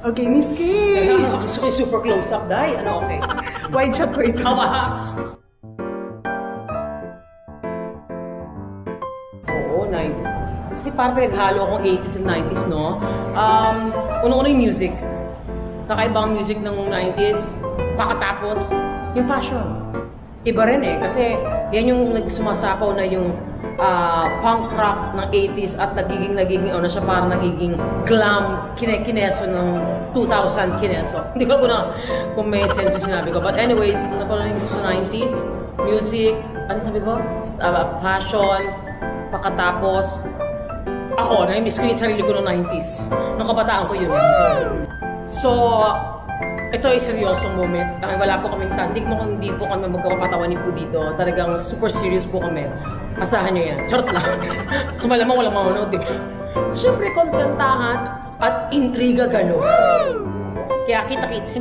Okay, Miss Kay! Gusto ko yung super close-up, Day. Ano, okay? Wide shot ko ito. Oo, 90s. Kasi parang pinaghalo akong 80s and 90s, no? Unang-una yung music. Kakaibang music ng 90s. Pakatapos, yung fashion. Iba rin eh, kasi yan yung nagsumasapaw na yung punk rock ng 80s at nagiging ano siya, parang nagiging glam kineso ng 2000 kineso. Hindi ko na kung may sense yung sinabi ko. But anyways, nakulang yung 90s, music, ano sabi ko? Fashion, pakatapos, ako, na-miss ko yung sarili ko ng 90s. Nung kabataan ko yun. So, ito ay seryosong moment. Dahil wala po kaming hindi po kami magkakapatawanin po dito. Talagang super serious po kami. Asahan nyo yan. Charot lang. So malamang walang manonood, di ba? So syempre, kontantahan at intriga gano'n. Kaya kita-kits.